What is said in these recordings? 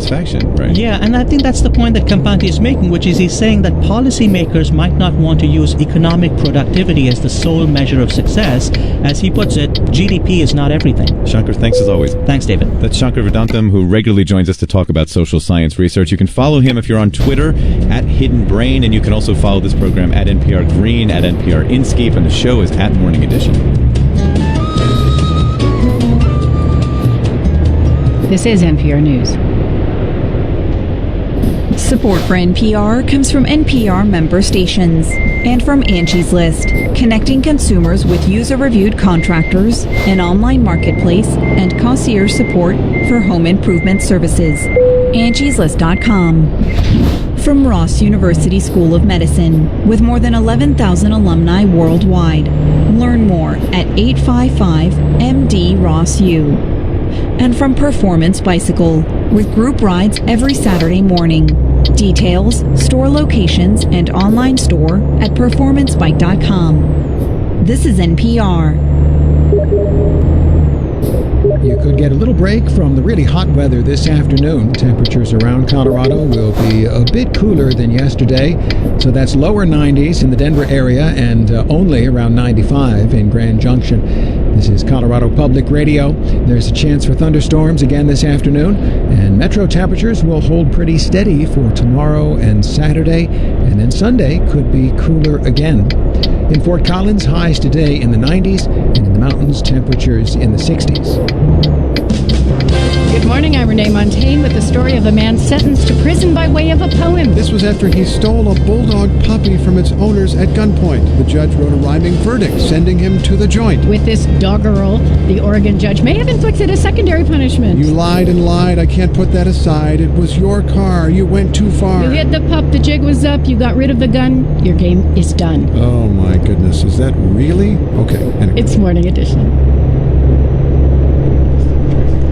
satisfaction, right? Yeah, and I think that's the point that Kampante is making, which is he's saying that policymakers might not want to use economic productivity as the sole measure of success. As he puts it, GDP is not everything. Shankar, thanks as always. Thanks, David. That's Shankar Vedantam, who regularly joins us to talk about social science research. You can follow him if you're on Twitter at Hidden Brain, and you can also follow this program at NPR Green, at NPR Inscape, and the show is at Morning Edition. This is NPR News. Support for NPR comes from NPR member stations and from Angie's List, connecting consumers with user-reviewed contractors, an online marketplace, and concierge support for home improvement services. Angie'sList.com. From Ross University School of Medicine, with more than 11,000 alumni worldwide. Learn more at 855-MD-ROSS-U. And from Performance Bicycle, with group rides every Saturday morning. Details, store locations, and online store at performancebike.com. This is NPR. You could get a little break from the really hot weather this afternoon. Temperatures around Colorado will be a bit cooler than yesterday. So that's lower 90s in the Denver area and only around 95 in Grand Junction. This is Colorado Public Radio. There's a chance for thunderstorms again this afternoon, and metro temperatures will hold pretty steady for tomorrow and Saturday, and then Sunday could be cooler again. In Fort Collins, highs today in the 90s, and in the mountains, temperatures in the 60s. Good morning, I'm Renee Montaigne with the story of a man sentenced to prison by way of a poem. This was after he stole a bulldog puppy from its owners at gunpoint. The judge wrote a rhyming verdict, sending him to the joint. With this doggerel, the Oregon judge may have inflicted a secondary punishment. You lied and lied, I can't put that aside. It was your car, you went too far. You hit the pup, the jig was up, you got rid of the gun, your game is done. Oh my goodness, is that really? Okay, anyway. It's Morning Edition.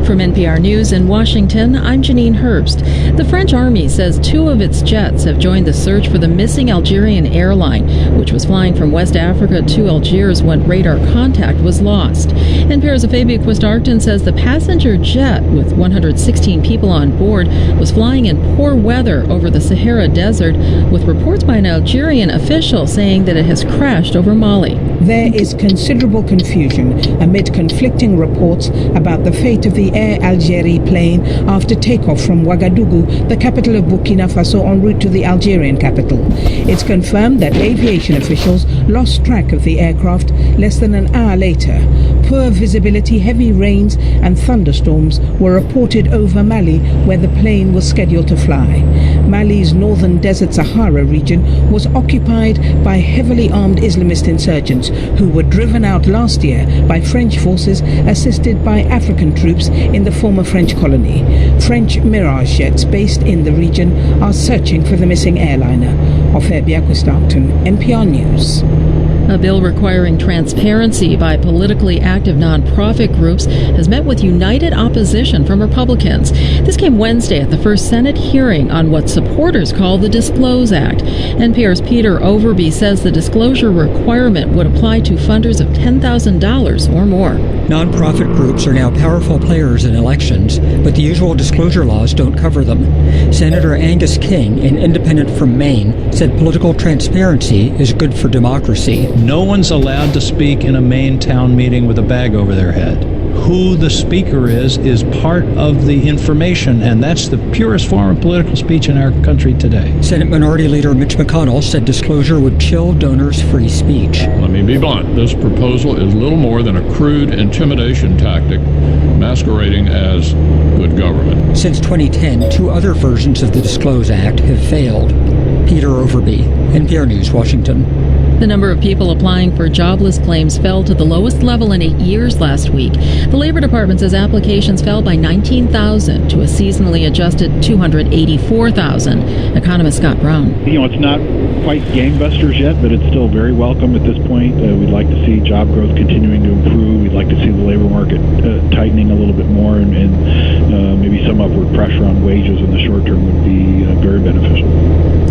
From NPR News in Washington, I'm Janine Herbst. The French Army says 2 of its jets have joined the search for the missing Algerian airline, which was flying from West Africa to Algiers when radar contact was lost. NPR's Fabia Quist-Arcton says the passenger jet, with 116 people on board, was flying in poor weather over the Sahara Desert, with reports by an Algerian official saying that it has crashed over Mali. There is considerable confusion amid conflicting reports about the fate of the Air Algérie plane after takeoff from Ouagadougou, the capital of Burkina Faso, en route to the Algerian capital. It's confirmed that aviation officials lost track of the aircraft less than an hour later. Poor visibility, heavy rains and thunderstorms were reported over Mali, where the plane was scheduled to fly. Mali's northern Desert Sahara region was occupied by heavily armed Islamist insurgents who were driven out last year by French forces assisted by African troops in the former French colony. French Mirage jets based in the region are searching for the missing airliner. Fabia Quist-Arcton, NPR News. A bill requiring transparency by politically active nonprofit groups has met with united opposition from Republicans. This came Wednesday at the first Senate hearing on what supporters call the Disclose Act. NPR's Peter Overby says the disclosure requirement would apply to funders of $10,000 or more. Nonprofit groups are now powerful players in elections, but the usual disclosure laws don't cover them. Senator Angus King, an independent from Maine, said political transparency is good for democracy. No one's allowed to speak in a Maine town meeting with a bag over their head. Who the speaker is part of the information, and that's the purest form of political speech in our country today. Senate Minority Leader Mitch McConnell said disclosure would chill donors' free speech. Let me be blunt. This proposal is little more than a crude intimidation tactic masquerading as good government. Since 2010, 2 other versions of the Disclose Act have failed. Peter Overby, NPR News, Washington. The number of people applying for jobless claims fell to the lowest level in 8 years last week. The Labor Department says applications fell by 19,000 to a seasonally adjusted 284,000. Economist Scott Brown. It's not quite gangbusters yet, but it's still very welcome at this point. We'd like to see job growth continuing to improve. We'd like to see the labor market tightening a little bit more, and maybe some upward pressure on wages in the short term would be very beneficial.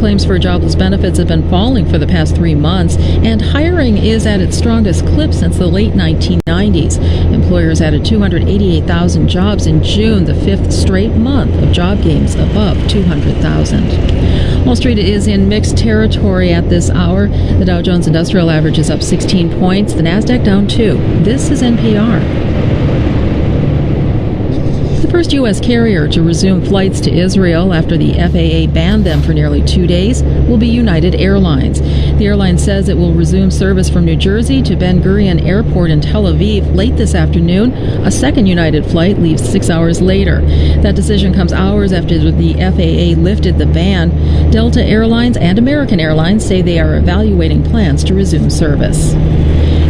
claims for jobless benefits have been falling for the past 3 months, and hiring is at its strongest clip since the late 1990s. Employers added 288,000 jobs in June, the fifth straight month of job gains above 200,000. Wall Street is in mixed territory at this hour. The Dow Jones Industrial Average is up 16 points. The Nasdaq down 2. This is NPR. The first U.S. carrier to resume flights to Israel after the FAA banned them for nearly 2 days will be United Airlines. The airline says it will resume service from New Jersey to Ben Gurion Airport in Tel Aviv late this afternoon. A second United flight leaves 6 hours later. That decision comes hours after the FAA lifted the ban. Delta Airlines and American Airlines say they are evaluating plans to resume service.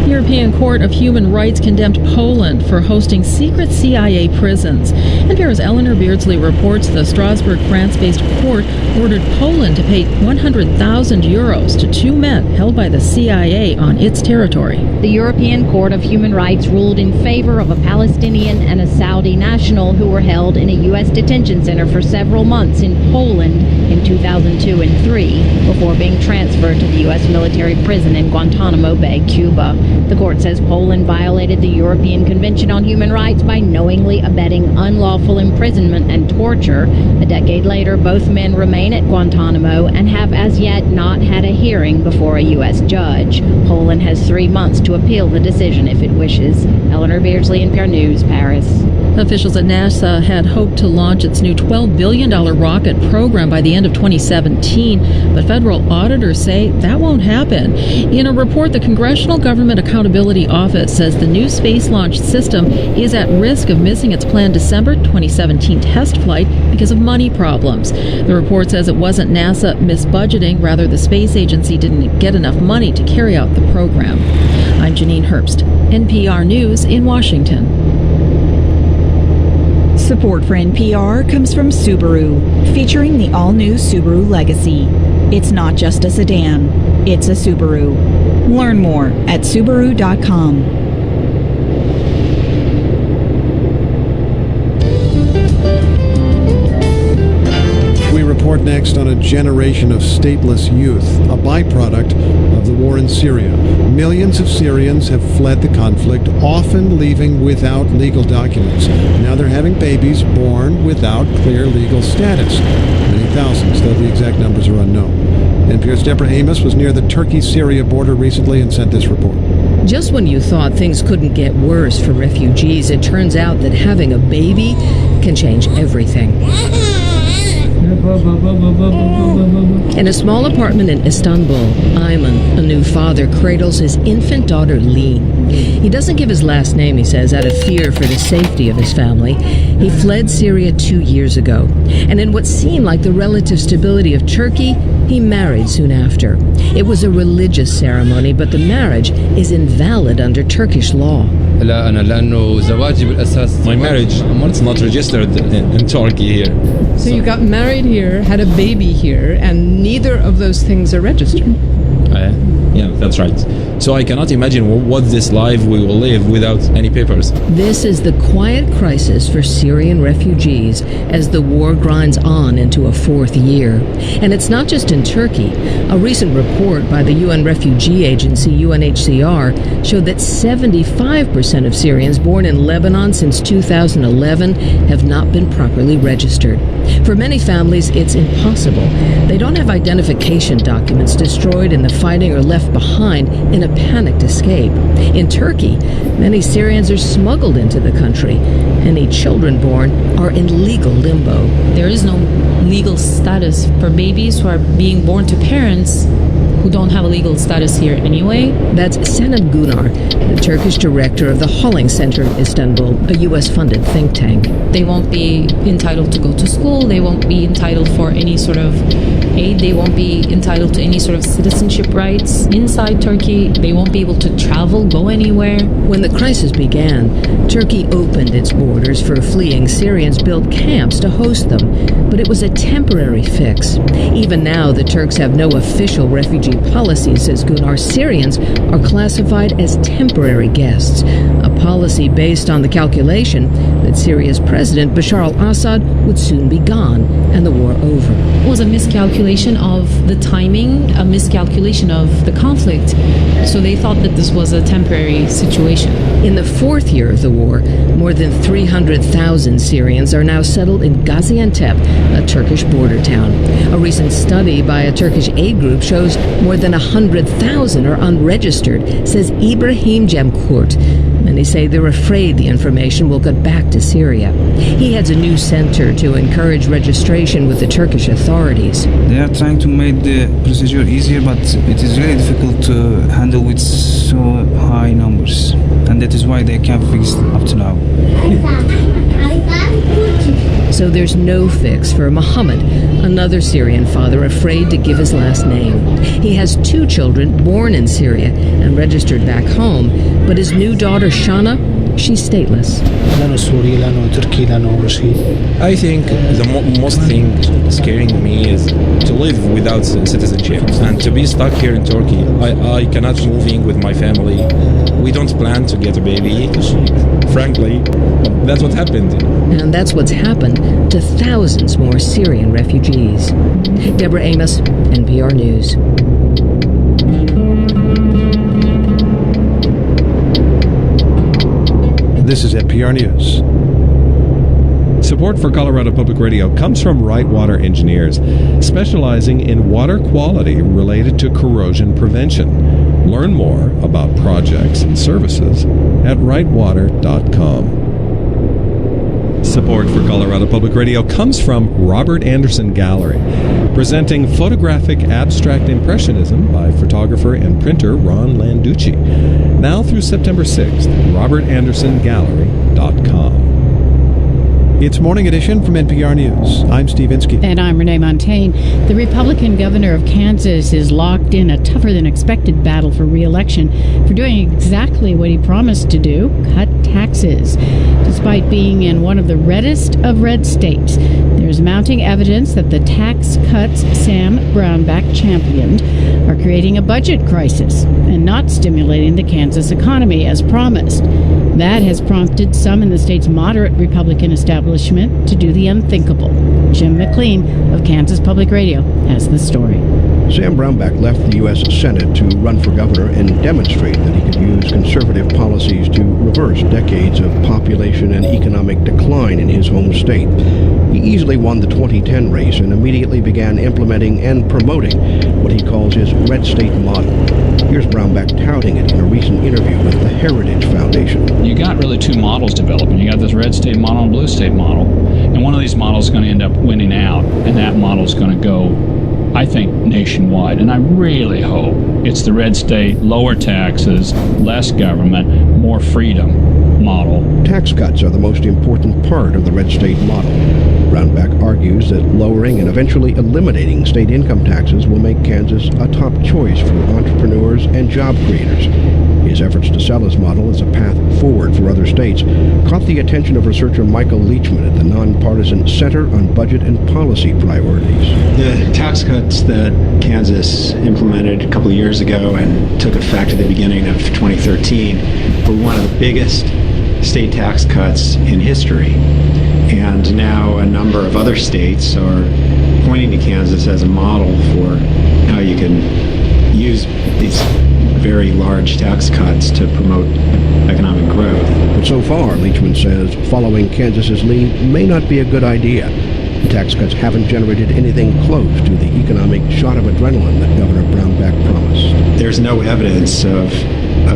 The European Court of Human Rights condemned Poland for hosting secret CIA prisons. NPR's Eleanor Beardsley reports the Strasbourg, France-based court ordered Poland to pay 100,000 euros to 2 men held by the CIA on its territory. The European Court of Human Rights ruled in favor of a Palestinian and a Saudi national who were held in a U.S. detention center for several months in Poland in 2002 and 2003 before being transferred to the U.S. military prison in Guantanamo Bay, Cuba. The court says Poland violated the European Convention on Human Rights by knowingly abetting unlawful imprisonment and torture. A decade later, both men remain at Guantanamo and have as yet not had a hearing before a U.S. judge. Poland has 3 months to appeal the decision if it wishes. Eleanor Beardsley, NPR News, Paris. Officials at NASA had hoped to launch its new $12 billion rocket program by the end of 2017, but federal auditors say that won't happen. In a report, the Congressional Government Accountability Office says the new space launch system is at risk of missing its planned December 2017 test flight because of money problems. The report says it wasn't NASA misbudgeting, rather the space agency didn't get enough money to carry out the program. I'm Janine Herbst, NPR News in Washington. Support for NPR comes from Subaru, featuring the all-new Subaru Legacy. It's not just a sedan, it's a Subaru. Learn more at Subaru.com. Report next on a generation of stateless youth, a byproduct of the war in Syria. Millions of Syrians have fled the conflict, often leaving without legal documents. Now they're having babies born without clear legal status. Many thousands, though the exact numbers are unknown. NPR's Deborah Amos was near the Turkey-Syria border recently and sent this report. Just when you thought things couldn't get worse for refugees, it turns out that having a baby can change everything. In a small apartment in Istanbul, Ayman, a new father, cradles his infant daughter, Leen. He doesn't give his last name, he says, out of fear for the safety of his family. He fled Syria 2 years ago, and in what seemed like the relative stability of Turkey, he married soon after. It was a religious ceremony, but the marriage is invalid under Turkish law. My marriage, it's not registered in Turkey here. So you got married here, had a baby here, and neither of those things are registered. Yeah, that's right. So I cannot imagine what this life we will live without any papers. This is the quiet crisis for Syrian refugees as the war grinds on into a fourth year. And it's not just in Turkey. A recent report by the UN refugee agency UNHCR showed that 75% of Syrians born in Lebanon since 2011 have not been properly registered. For many families, it's impossible. They don't have identification documents destroyed in the fighting or left behind in a panicked escape. In Turkey, many Syrians are smuggled into the country. Any children born are in legal limbo. There is no legal status for babies who are being born to parents who don't have a legal status here anyway. That's Senat Gunar, the Turkish director of the Holling Center in Istanbul, a U.S.-funded think tank. They won't be entitled to go to school. They won't be entitled for any sort of aid. They won't be entitled to any sort of citizenship rights inside Turkey. They won't be able to travel, go anywhere. When the crisis began, Turkey opened its borders for fleeing Syrians, built camps to host them. But it was a temporary fix. Even now, the Turks have no official refugee policy, says Gunnar. Syrians are classified as temporary guests, a policy based on the calculation that Syria's President Bashar al-Assad would soon be gone and the war over. It was a miscalculation of the timing, a miscalculation of the conflict. So they thought that this was a temporary situation. In the fourth year of the war, more than 300,000 Syrians are now settled in Gaziantep, a Turkish border town. A recent study by a Turkish aid group shows more than 100,000 are unregistered, says Ibrahim Cemkurt. Many say they're afraid the information will get back to Syria. He heads a new center to encourage registration with the Turkish authorities. They are trying to make the procedure easier, but it is really difficult to handle with so high numbers. And that is why they can't fix it up to now. So there's no fix for Mohammed, another Syrian father afraid to give his last name. He has 2 children born in Syria and registered back home, but his new daughter Shana, she's stateless. I think the most thing scaring me is to live without citizenship and to be stuck here in Turkey. I cannot move in with my family. We don't plan to get a baby. Frankly, that's what happened. And that's what's happened to thousands more Syrian refugees. Deborah Amos, NPR News. This is NPR News. Support for Colorado Public Radio comes from Right Water Engineers, specializing in water quality related to corrosion prevention. Learn more about projects and services at rightwater.com. Support for Colorado Public Radio comes from Robert Anderson Gallery, presenting photographic abstract impressionism by photographer and printer Ron Landucci. Now through September 6th, robertandersongallery.com. It's Morning Edition from NPR News. I'm Steve Inskeep. And I'm Renee Montaigne. The Republican governor of Kansas is locked in a tougher-than-expected battle for re-election for doing exactly what he promised to do, cut taxes. Despite being in one of the reddest of red states, there's mounting evidence that the tax cuts Sam Brownback championed are creating a budget crisis and not stimulating the Kansas economy as promised. That has prompted some in the state's moderate Republican establishment to do the unthinkable. Jim McLean of Kansas Public Radio has the story. Sam Brownback left the U.S. Senate to run for governor and demonstrate that he could use conservative policies to reverse decades of population and economic decline in his home state. He easily won the 2010 race and immediately began implementing and promoting what he calls his red state model. Here's Brownback touting it in a recent interview with the Heritage Foundation. You got really 2 models developing. You got this red state model and blue state model. And one of these models is going to end up winning out, and that model is going to go, I think, nationwide. And I really hope it's the red state, lower taxes, less government, more freedom model. Tax cuts are the most important part of the red state model. Brownback argues that lowering and eventually eliminating state income taxes will make Kansas a top choice for entrepreneurs and job creators. His efforts to sell his model as a path forward for other states caught the attention of researcher Michael Leachman at the nonpartisan Center on Budget and Policy Priorities. The tax cuts that Kansas implemented a couple of years ago and took effect at the beginning of 2013 were one of the biggest state tax cuts in history. And now a number of other states are pointing to Kansas as a model for how you can use these very large tax cuts to promote economic growth. But so far, Leachman says, following Kansas's lead may not be a good idea. The tax cuts haven't generated anything close to the economic shot of adrenaline that Governor Brownback promised. There's no evidence of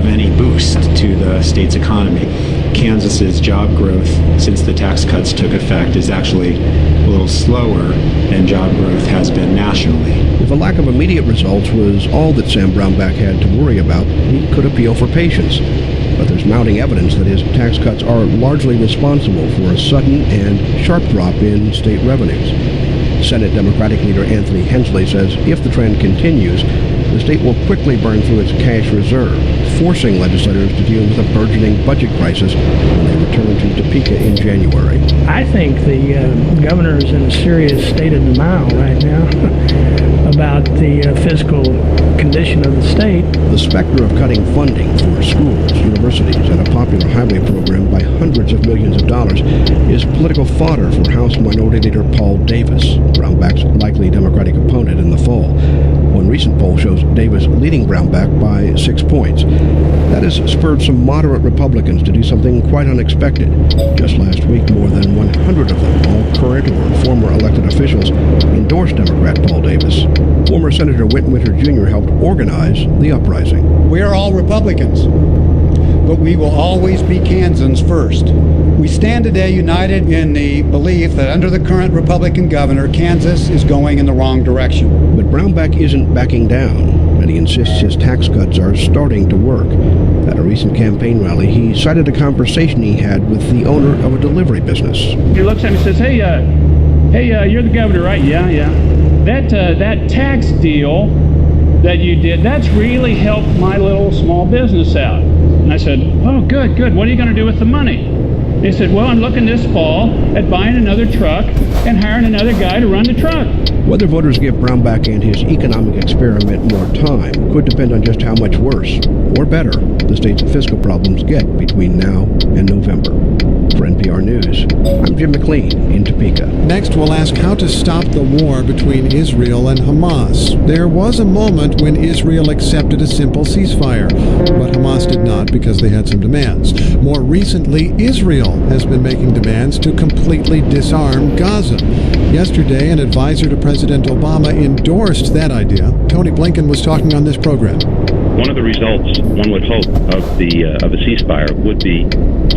any boost to the state's economy. Kansas's job growth since the tax cuts took effect is actually a little slower than job growth has been nationally. If a lack of immediate results was all that Sam Brownback had to worry about, he could appeal for patience. But there's mounting evidence that his tax cuts are largely responsible for a sudden and sharp drop in state revenues. Senate Democratic leader Anthony Hensley says if the trend continues, the state will quickly burn through its cash reserve, forcing legislators to deal with a burgeoning budget crisis when they return to Topeka in January. I think the governor is in a serious state of denial right now about the fiscal condition of the state. The specter of cutting funding for schools, universities, and a popular highway program by hundreds of millions of dollars is political fodder for House Minority Leader Paul Davis, Brownback's likely Democratic opponent in the fall. One recent poll shows Davis leading Brownback by 6 points. That has spurred some moderate Republicans to do something quite unexpected. Just last week, more than 100 of them, all current or former elected officials, endorsed Democrat Paul Davis. Former Senator Whit Winter Jr. helped organize the uprising. We are all Republicans, but we will always be Kansans first. We stand today united in the belief that under the current Republican governor, Kansas is going in the wrong direction. But Brownback isn't backing down, and he insists his tax cuts are starting to work. At a recent campaign rally, he cited a conversation he had with the owner of a delivery business. He looks at me and says, hey, you're the governor, right? Yeah. That tax deal that you did, that's really helped my little small business out. And I said, oh, good. What are you going to do with the money? They said, well, I'm looking this fall at buying another truck and hiring another guy to run the truck. Whether voters give Brownback and his economic experiment more time could depend on just how much worse, or better, the state's fiscal problems get between now and November. For NPR News, I'm Jim McLean in Topeka. Next, we'll ask how to stop the war between Israel and Hamas. There was a moment when Israel accepted a simple ceasefire, but Hamas did not because they had some demands. More recently, Israel has been making demands to completely disarm Gaza. Yesterday, an advisor to President Obama endorsed that idea. Tony Blinken was talking on this program. One of the results, one would hope, of a ceasefire would be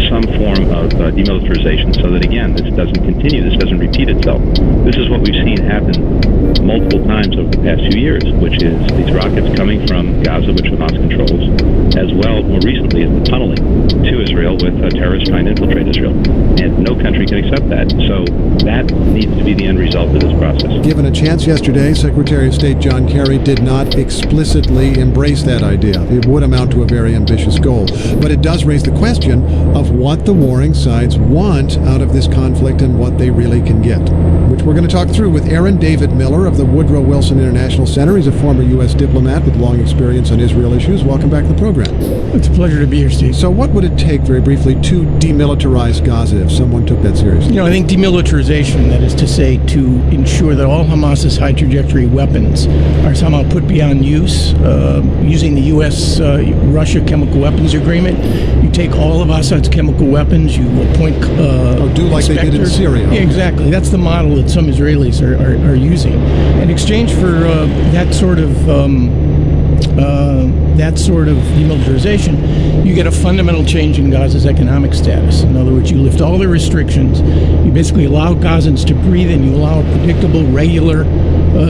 some form of demilitarization so that, again, this doesn't continue, this doesn't repeat itself. This is what we've seen happen multiple times over the past few years, which is these rockets coming from Gaza, which Hamas controls, as well, more recently, as the tunneling to Israel with terrorists trying to infiltrate Israel. And no country can accept that. So that needs to be the end result of this process. Given a chance yesterday, Secretary of State John Kerry did not explicitly embrace that idea. It would amount to a very ambitious goal. But it does raise the question of what the warring sides want out of this conflict and what they really can get, which we're going to talk through with Aaron David Miller of the Woodrow Wilson International Center. He's a former U.S. diplomat with long experience on Israel issues. Welcome back to the program. It's a pleasure to be here, Steve. So what would it take, very briefly, to demilitarize Gaza if someone took that seriously? I think demilitarization, that is to say, to ensure that all Hamas's high-trajectory weapons are somehow put beyond use, using the U.S.-Russia chemical weapons agreement. You take all of Assad's chemical weapons, you appoint do like they did in Syria. Yeah, exactly. That's the model that some Israelis are using. In exchange for that sort of demilitarization, you get a fundamental change in Gaza's economic status. In other words, you lift all the restrictions, you basically allow Gazans to breathe, and you allow a predictable, regular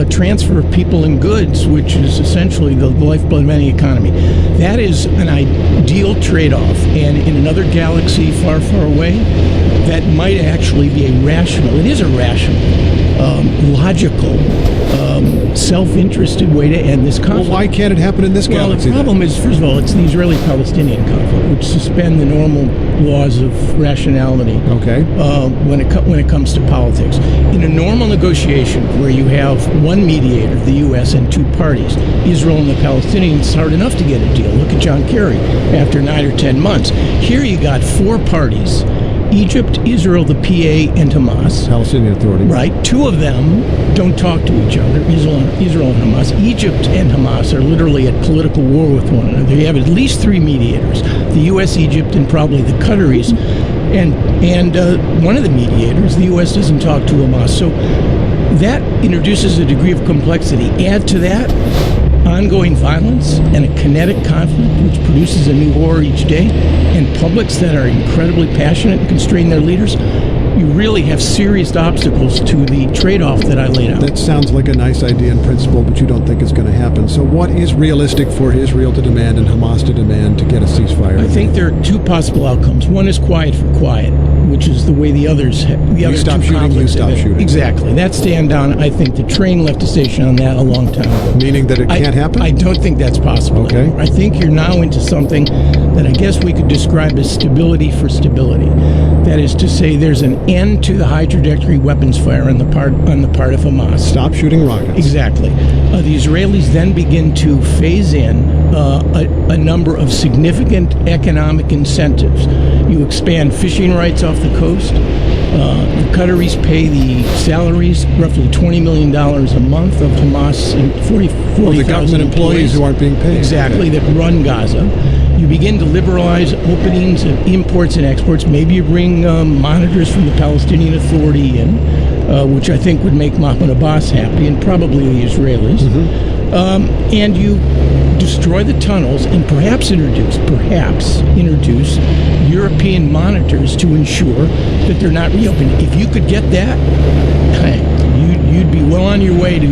transfer of people and goods, which is essentially the lifeblood of any economy. That is an ideal trade-off, and in another galaxy far, far away, that might actually be a rational, logical, self-interested way to end this conflict. Well, why can't it happen in this galaxy? Well, the problem is, first of all, it's the Israeli-Palestinian conflict, which suspend the normal laws of rationality. Okay. When it comes to politics. In a normal negotiation where you have one mediator, the U.S., and two parties, Israel and the Palestinians, it's hard enough to get a deal. Look at John Kerry after 9 or 10 months. Here you got four parties: Egypt, Israel, the PA, and Hamas. Palestinian Authority. Right. Two of them don't talk to each other, Israel and Hamas. Egypt and Hamas are literally at political war with one another. You have at least three mediators: the U.S., Egypt, and probably the Qataris. And one of the mediators, the U.S., doesn't talk to Hamas. So that introduces a degree of complexity. Add to that ongoing violence and a kinetic conflict which produces a new war each day, and publics that are incredibly passionate and constrain their leaders, you really have serious obstacles to the trade-off that I laid out. That sounds like a nice idea in principle, but you don't think it's going to happen. So what is realistic for Israel to demand and Hamas to demand to get a ceasefire? I think there are two possible outcomes. One is quiet for quiet, which is the way the others have. You stop shooting, you stop shooting. Exactly. That stand down, I think the train left the station on that a long time ago. Meaning that it can't happen? I don't think that's possible. Okay. Anymore. I think you're now into something that I guess we could describe as stability for stability. That is to say, there's an end to the high trajectory weapons fire on the part of Hamas. Stop shooting rockets. Exactly. The Israelis then begin to phase in a number of significant economic incentives. You expand fishing rights off the coast. The Qataris pay the salaries, roughly $20 million a month of Hamas and 40,000 the government employees who aren't being paid. Exactly, that run Gaza. You begin to liberalize openings of imports and exports. Maybe you bring monitors from the Palestinian Authority in, which I think would make Mahmoud Abbas happy, and probably the Israelis. Mm-hmm. And you destroy the tunnels and perhaps introduce European monitors to ensure that they're not reopened. If you could get that, you'd be well on your way to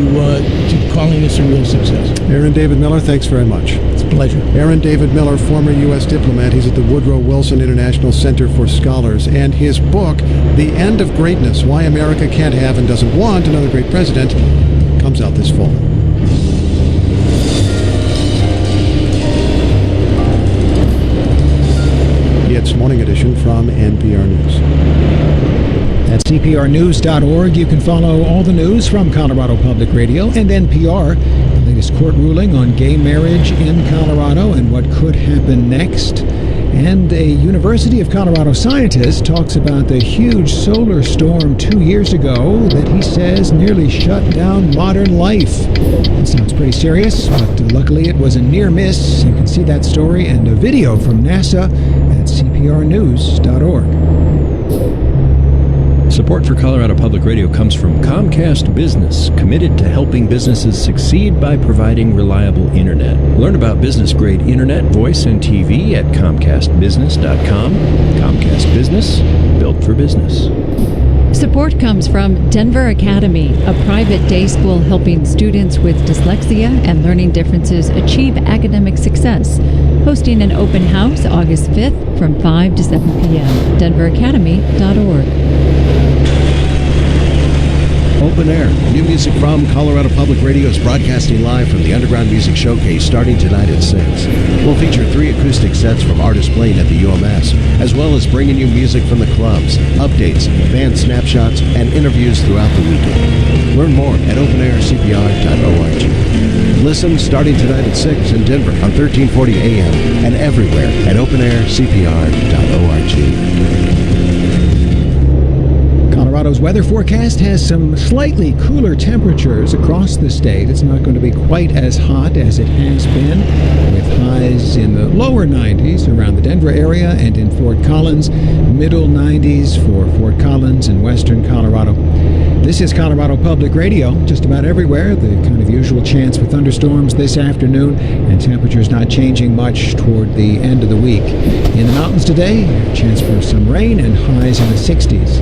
calling this a real success. Aaron David Miller, thanks very much. It's a pleasure. Aaron David Miller, former U.S. diplomat. He's at the Woodrow Wilson International Center for Scholars. And his book, The End of Greatness, Why America Can't Have and Doesn't Want Another Great President, comes out this fall. It's Morning Edition from NPR News. At CPRnews.org, you can follow all the news from Colorado Public Radio and NPR, the latest court ruling on gay marriage in Colorado and what could happen next. And a University of Colorado scientist talks about the huge solar storm 2 years ago that he says nearly shut down modern life. It sounds pretty serious, but luckily it was a near miss. You can see that story and a video from NASA at CPRnews.org. Support for Colorado Public Radio comes from Comcast Business, committed to helping businesses succeed by providing reliable internet. Learn about business-grade internet, voice, and TV at ComcastBusiness.com. Comcast Business, built for business. Support comes from Denver Academy, a private day school helping students with dyslexia and learning differences achieve academic success. Hosting an open house August 5th from 5 to 7 p.m. DenverAcademy.org. Open Air. New music from Colorado Public Radio is broadcasting live from the Underground Music Showcase starting tonight at 6. We'll feature 3 acoustic sets from artists playing at the UMS, as well as bringing you music from the clubs, updates, band snapshots, and interviews throughout the weekend. Learn more at openaircpr.org. Listen starting tonight at 6 in Denver on 1340 AM and everywhere at openaircpr.org. Colorado's weather forecast has some slightly cooler temperatures across the state. It's not going to be quite as hot as it has been, with highs in the lower 90s around the Denver area and in Fort Collins, middle 90s for Fort Collins and western Colorado. This is Colorado Public Radio. Just about everywhere, the kind of usual chance for thunderstorms this afternoon, and temperatures not changing much toward the end of the week. In the mountains today, a chance for some rain and highs in the 60s.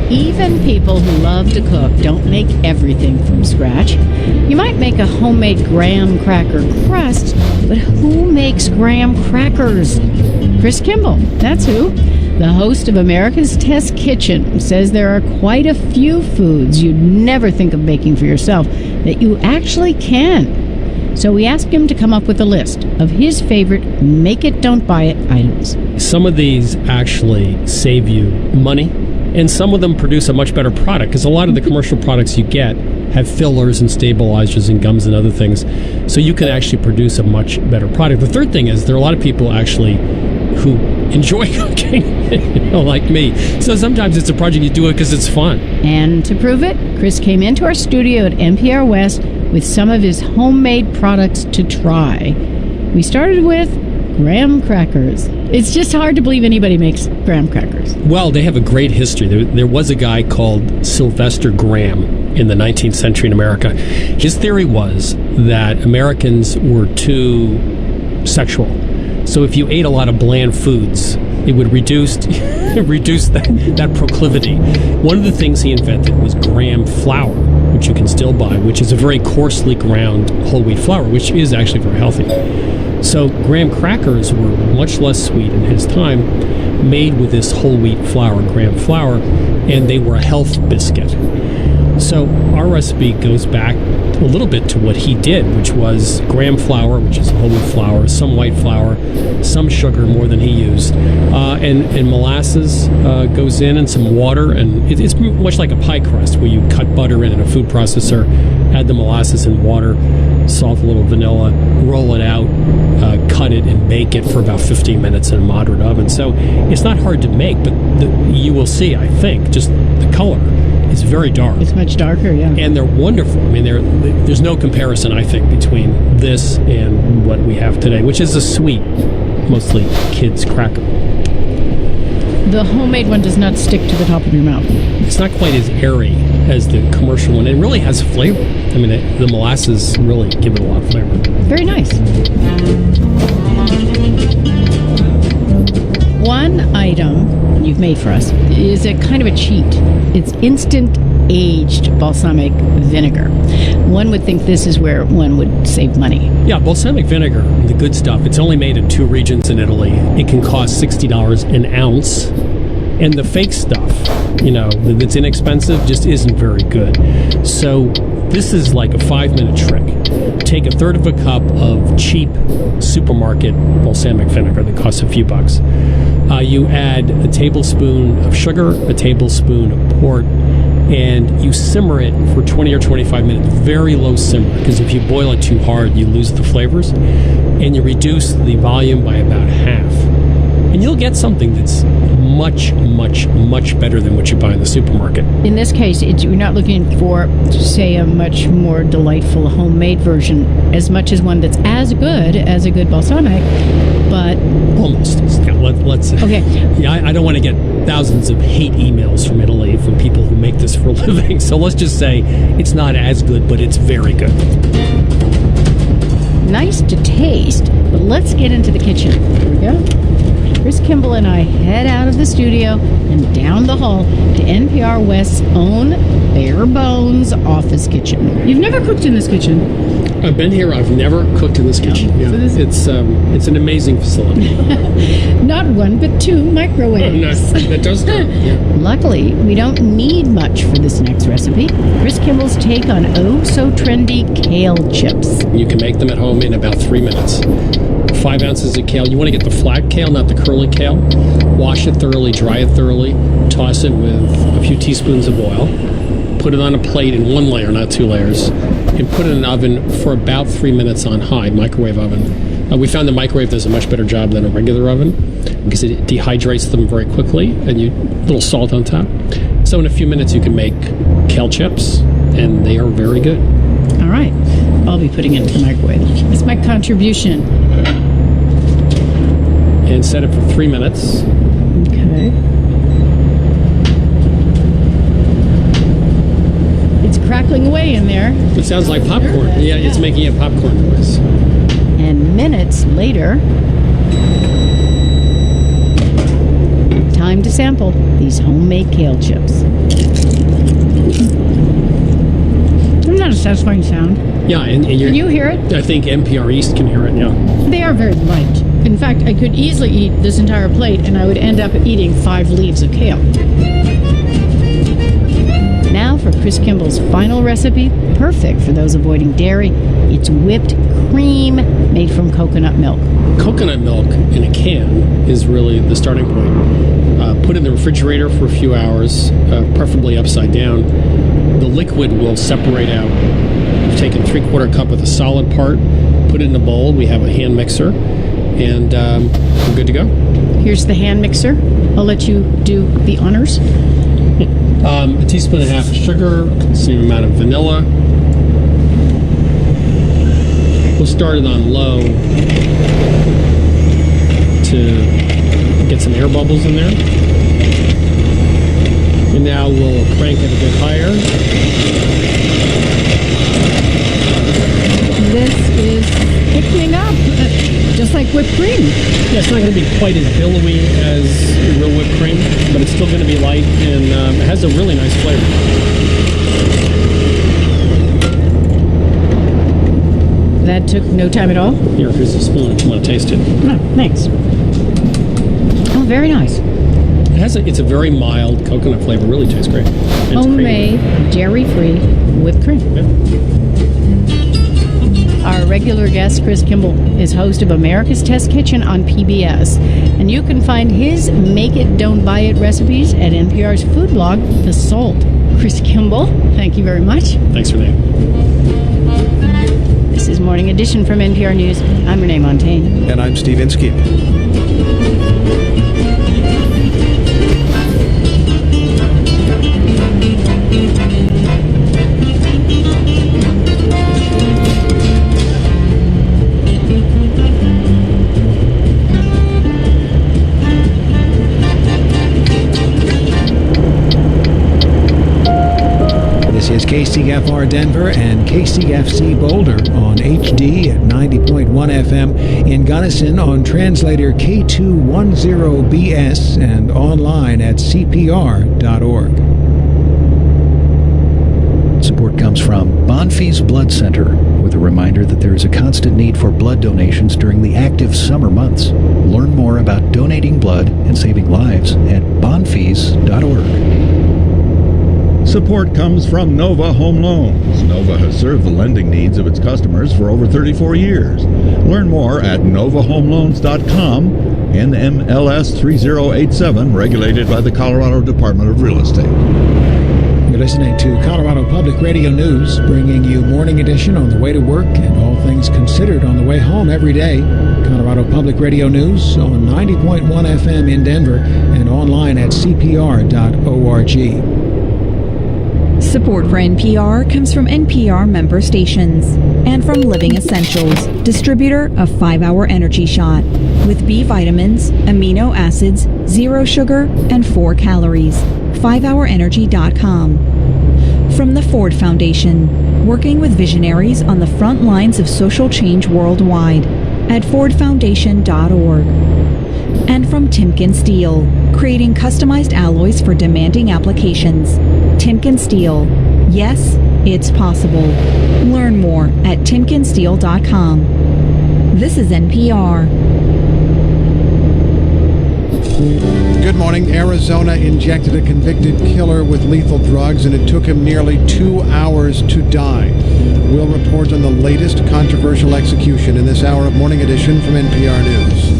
Even people who love to cook don't make everything from scratch. You might make a homemade graham cracker crust, but who makes graham crackers? Chris Kimball, that's who. The host of America's Test Kitchen says there are quite a few foods you'd never think of making for yourself that you actually can. So we asked him to come up with a list of his favorite make-it-don't-buy-it items. Some of these actually save you money, and some of them produce a much better product, because a lot of the commercial products you get have fillers and stabilizers and gums and other things, so you can actually produce a much better product. The third thing is there are a lot of people actually who enjoy cooking, like me. So sometimes it's a project you do it because it's fun. And to prove it, Chris came into our studio at NPR West with some of his homemade products to try. We started with graham crackers. It's just hard to believe anybody makes graham crackers. Well, they have a great history. There was a guy called Sylvester Graham in the 19th century in America. His theory was that Americans were too sexual. So if you ate a lot of bland foods, it would reduce that proclivity. One of the things he invented was graham flour, which you can still buy, which is a very coarsely ground whole wheat flour, which is actually very healthy. So graham crackers were much less sweet in his time, made with this whole wheat flour, graham flour, and they were a health biscuit. So our recipe goes back a little bit to what he did, which was graham flour, which is whole wheat flour, some white flour, some sugar, more than he used, and molasses goes in, and some water, and it's much like a pie crust where you cut butter in a food processor, add the molasses and water, salt, a little vanilla, roll it out, cut it, and bake it for about 15 minutes in a moderate oven. So it's not hard to make, but you will see, I think, just the color. It's very dark. It's much darker, yeah. And they're wonderful. I mean, there's no comparison, I think, between this and what we have today, which is a sweet, mostly kids' cracker. The homemade one does not stick to the top of your mouth. It's not quite as airy as the commercial one. It really has flavor. I mean, the molasses really give it a lot of flavor. Very nice. One item you've made for us is a kind of a cheat. It's instant aged balsamic vinegar. One would think this is where one would save money. Yeah, balsamic vinegar, the good stuff, it's only made in 2 regions in Italy. It can cost $60 an ounce. And the fake stuff, that's inexpensive, just isn't very good. So this is like a 5-minute trick. Take 1/3 of a cup of cheap supermarket balsamic vinegar that costs a few bucks. You add a tablespoon of sugar, a tablespoon of port, and you simmer it for 20 or 25 minutes, very low simmer, because if you boil it too hard, you lose the flavors. And you reduce the volume by about half. And you'll get something that's much, much, much better than what you buy in the supermarket. In this case, you're not looking for, say, a much more delightful homemade version, as much as one that's as good as a good balsamic, but... Almost. Let's okay. Yeah, I don't want to get thousands of hate emails from Italy from people who make this for a living, so let's just say it's not as good, but it's very good. Nice to taste, but let's get into the kitchen. Here we go. Chris Kimball and I head out of the studio and down the hall to NPR West's own bare bones office kitchen. You've never cooked in this kitchen? I've been here. I've never cooked in this kitchen. Yeah. So it's an amazing facility. Not 1, but 2 microwaves. No, that does do. Yeah. Luckily, we don't need much for this next recipe. Chris Kimball's take on oh-so-trendy kale chips. You can make them at home in about 3 minutes. 5 ounces of kale. You want to get the flat kale, not the curly kale. Wash it thoroughly, dry it thoroughly, toss it with a few teaspoons of oil. Put it on a plate in 1 layer, not 2 layers, and put it in an oven for about 3 minutes on high, microwave oven. We found the microwave does a much better job than a regular oven because it dehydrates them very quickly, and a little salt on top. So in a few minutes you can make kale chips, and they are very good. All right. I'll be putting it in the microwave. It's my contribution. And set it for 3 minutes. Okay. It's crackling away in there. It sounds like popcorn. Yeah, it's making a popcorn noise. And minutes later, time to sample these homemade kale chips. Isn't that a satisfying sound? Yeah, and can you hear it? I think NPR East can hear it, yeah. They are very light. In fact, I could easily eat this entire plate and I would end up eating 5 leaves of kale. Now for Chris Kimball's final recipe, perfect for those avoiding dairy. It's whipped cream made from coconut milk. Coconut milk in a can is really the starting point. Put it in the refrigerator for a few hours, preferably upside down. The liquid will separate out. We've taken 3/4 cup of the solid part, put it in a bowl. We have a hand mixer, and we're good to go. Here's the hand mixer. I'll let you do the honors. A teaspoon and a half of sugar, same amount of vanilla. We'll start it on low to get some air bubbles in there. And now we'll crank it a bit higher. This is thickening up, just like whipped cream. Yeah, it's not going to be quite as billowy as real whipped cream, but it's still going to be light, and it has a really nice flavor. That took no time at all. Here's a spoon if you want to taste it. Oh, thanks. Oh, very nice. It's a very mild coconut flavor. Really tastes great. Homemade dairy-free whipped cream. Our regular guest, Chris Kimball, is host of America's Test Kitchen on PBS. And you can find his Make It, Don't Buy It recipes at NPR's food blog, The Salt. Chris Kimball, thank you very much. Thanks for that. This is Morning Edition from NPR News. I'm Renee Montaigne. And I'm Steve Inskeep. This is KCFR Denver and KCFC Boulder on HD at 90.1 FM, in Gunnison on translator K210BS and online at CPR.org. Support comes from Bonfils Blood Center, with a reminder that there is a constant need for blood donations during the active summer months. Learn more about donating blood and saving lives at bonfils.org. Support comes from Nova Home Loans. Nova has served the lending needs of its customers for over 34 years. Learn more at novahomeloans.com, NMLS 3087, regulated by the Colorado Department of Real Estate. You're listening to Colorado Public Radio News, bringing you Morning Edition on the way to work and all things considered on the way home every day. Colorado Public Radio News on 90.1 FM in Denver and online at CPR.org. Support for NPR comes from NPR member stations and from Living Essentials, distributor of 5-Hour Energy Shot, with B vitamins, amino acids, 0 sugar, and 4 calories. 5hourenergy.com. From the Ford Foundation, working with visionaries on the front lines of social change worldwide at fordfoundation.org. And from Timken Steel, creating customized alloys for demanding applications. Timken Steel. Yes, it's possible. Learn more at timkensteel.com. This is NPR. Good morning. Arizona injected a convicted killer with lethal drugs, and it took him nearly 2 hours to die. We'll report on the latest controversial execution in this hour of Morning Edition from NPR News.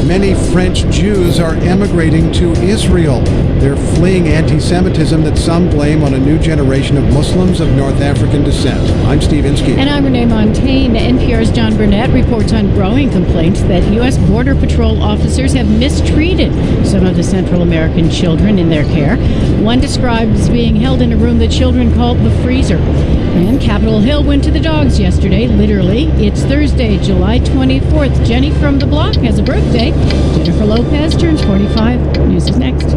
Many French Jews are emigrating to Israel. They're fleeing anti-Semitism that some blame on a new generation of Muslims of North African descent. I'm Steve Inskeep. And I'm Renee Montaigne. NPR's John Burnett reports on growing complaints that U.S. Border Patrol officers have mistreated some of the Central American children in their care. One describes being held in a room that children called the freezer. And Capitol Hill went to the dogs yesterday. Literally, it's Thursday, July 24th. Jenny from the block has a birthday. Jennifer Lopez turns 45. News is next.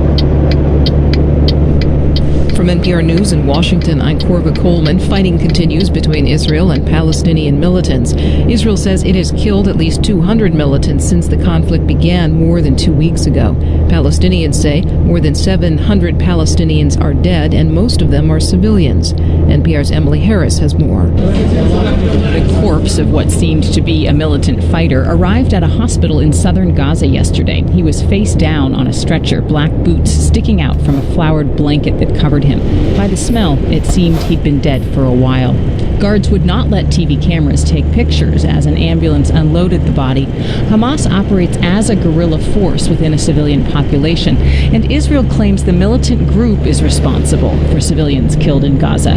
From NPR News in Washington, I'm Corva Coleman. Fighting continues between Israel and Palestinian militants. Israel says it has killed at least 200 militants since the conflict began more than 2 weeks ago. Palestinians say more than 700 Palestinians are dead, and most of them are civilians. NPR's Emily Harris has more. The corpse of what seemed to be a militant fighter arrived at a hospital in southern Gaza yesterday. He was face down on a stretcher, black boots sticking out from a flowered blanket that covered him. By the smell, it seemed he'd been dead for a while. Guards would not let TV cameras take pictures as an ambulance unloaded the body. Hamas operates as a guerrilla force within a civilian population, and Israel claims the militant group is responsible for civilians killed in Gaza.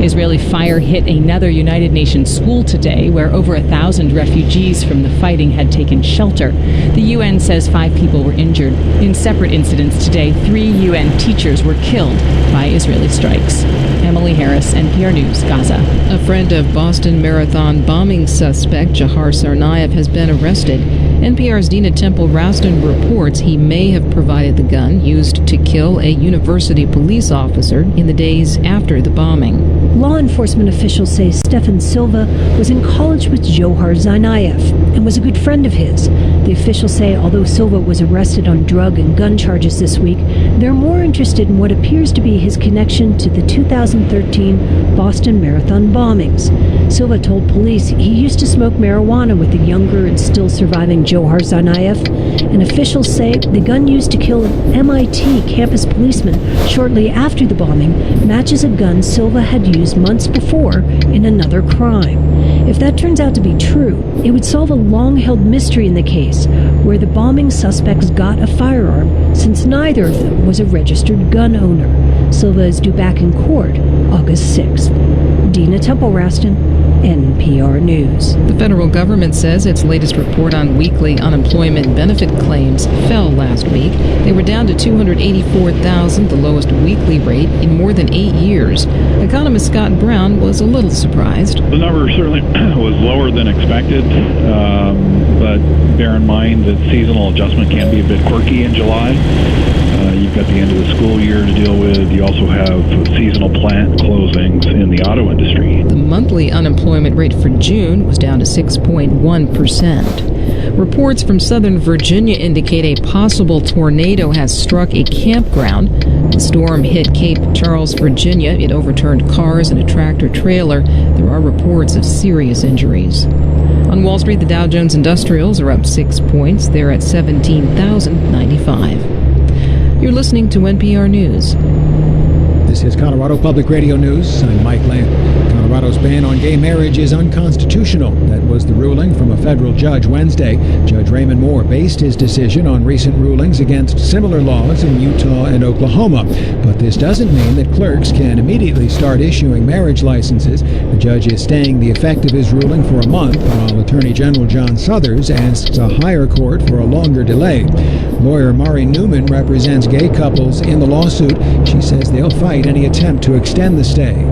Israeli fire hit another United Nations school today, where over 1,000 refugees from the fighting had taken shelter. The UN says 5 people were injured. In separate incidents today, 3 UN teachers were killed by Israeli strikes. Emily Harris, NPR News, Gaza. A friend of Boston Marathon bombing suspect Jahar Tsarnaev has been arrested. NPR's Dina Temple-Raston reports he may have provided the gun used to kill a university police officer in the days after the bombing. Law enforcement officials say Stefan Silva was in college with Johar Tsarnaev and was a good friend of his. The officials say although Silva was arrested on drug and gun charges this week, they're more interested in what appears to be his connection to the 2013 Boston Marathon bombings. Silva told police he used to smoke marijuana with the younger and still surviving Johar Tsarnaev, and officials say the gun used to kill an MIT campus policeman shortly after the bombing matches a gun Silva had used months before in another crime. If that turns out to be true, it would solve a long-held mystery in the case where the bombing suspects got a firearm, since neither of them was a registered gun owner. Silva is due back in court August 6th. Dina Temple-Raston, NPR News. The federal government says its latest report on weekly unemployment benefit claims fell last week. They were down to 284,000, the lowest weekly rate in more than 8 years. Economist Scott Brown was a little surprised. The number certainly was lower than expected, but bear in mind that seasonal adjustment can be a bit quirky in July. You've got the end of the school year to deal with. You also have seasonal plant closings in the auto industry. The monthly unemployment rate for June was down to 6.1%. Reports from Southern Virginia indicate a possible tornado has struck a campground. The storm hit Cape Charles, Virginia. It overturned cars and a tractor-trailer. There are reports of serious injuries. On Wall Street, the Dow Jones Industrials are up 6 points. They're at 17,095. You're listening to NPR News. This is Colorado Public Radio News. I'm Mike Lamb. Colorado's ban on gay marriage is unconstitutional. That was the ruling from a federal judge Wednesday. Judge Raymond Moore based his decision on recent rulings against similar laws in Utah and Oklahoma. But this doesn't mean that clerks can immediately start issuing marriage licenses. The judge is staying the effect of his ruling for a month, while Attorney General John Suthers asks a higher court for a longer delay. Lawyer Mari Newman represents gay couples in the lawsuit. She says they'll fight any attempt to extend the stay.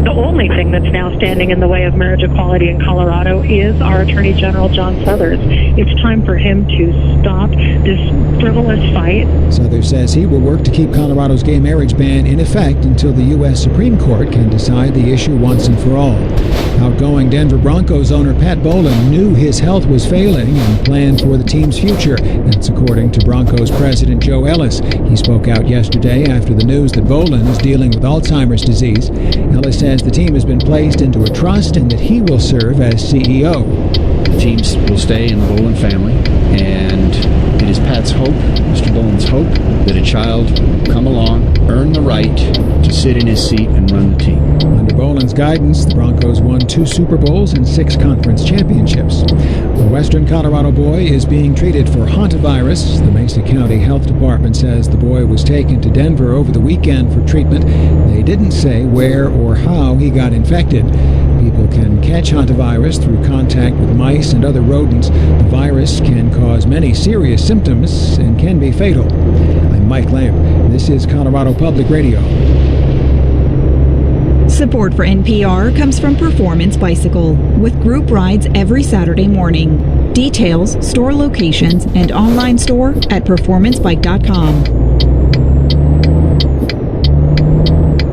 The only thing that's now standing in the way of marriage equality in Colorado is our Attorney General John Suthers. It's time for him to stop this frivolous fight. Suthers says he will work to keep Colorado's gay marriage ban in effect until the U.S. Supreme Court can decide the issue once and for all. Outgoing Denver Broncos owner Pat Bowlen knew his health was failing and planned for the team's future. That's according to Broncos president Joe Ellis. He spoke out yesterday after the news that Bowlen is dealing with Alzheimer's disease. Ellis says the team has been placed into a trust and that he will serve as CEO. The teams will stay in the Bowlen family, and it is Pat's hope, Mr. Bowlen's hope, that a child will come along, earn the right to sit in his seat and run the team. Under Bowlen's guidance, the Broncos won 2 Super Bowls and 6 conference championships. A Western Colorado boy is being treated for hantavirus. The Mesa County Health Department says the boy was taken to Denver over the weekend for treatment. They didn't say where or how he got infected. People can catch hantavirus through contact with mice and other rodents. The virus can cause many serious symptoms and can be fatal. I'm Mike Lamb. This is Colorado Public Radio. Support for NPR comes from Performance Bicycle, with group rides every Saturday morning. Details, store locations, and online store at performancebike.com.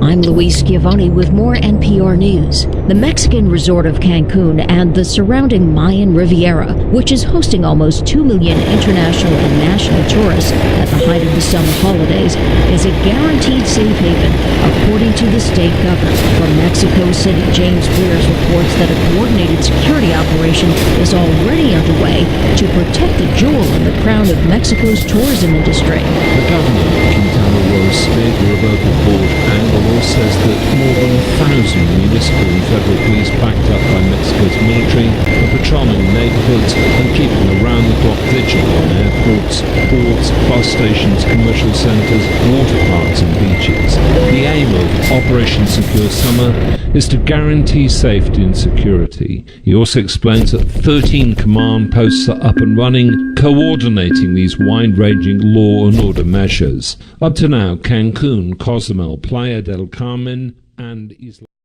I'm Luis Schiavone with more NPR News. The Mexican resort of Cancun and the surrounding Mayan Riviera, which is hosting almost 2 million international and national tourists at the height of the summer holidays, is a guaranteed safe haven, according to the state governor. From Mexico City, James Breers reports that a coordinated security operation is already underway to protect the jewel in the crown of Mexico's tourism industry. The governor of Quintana Roo spared the revocable board, and the law says that more than 1,000 municipal and federal police backed up by Mexico's military are patrolling neighborhoods and keeping around-the-clock vigil on airports, ports, bus stations, commercial centers, water parks and beaches. The aim of Operation Secure Summer is to guarantee safety and security. He also explains that 13 command posts are up and running, coordinating these wide-ranging law and order measures. Up to now, Cancun, Cozumel, Playa del Carmen, and Isla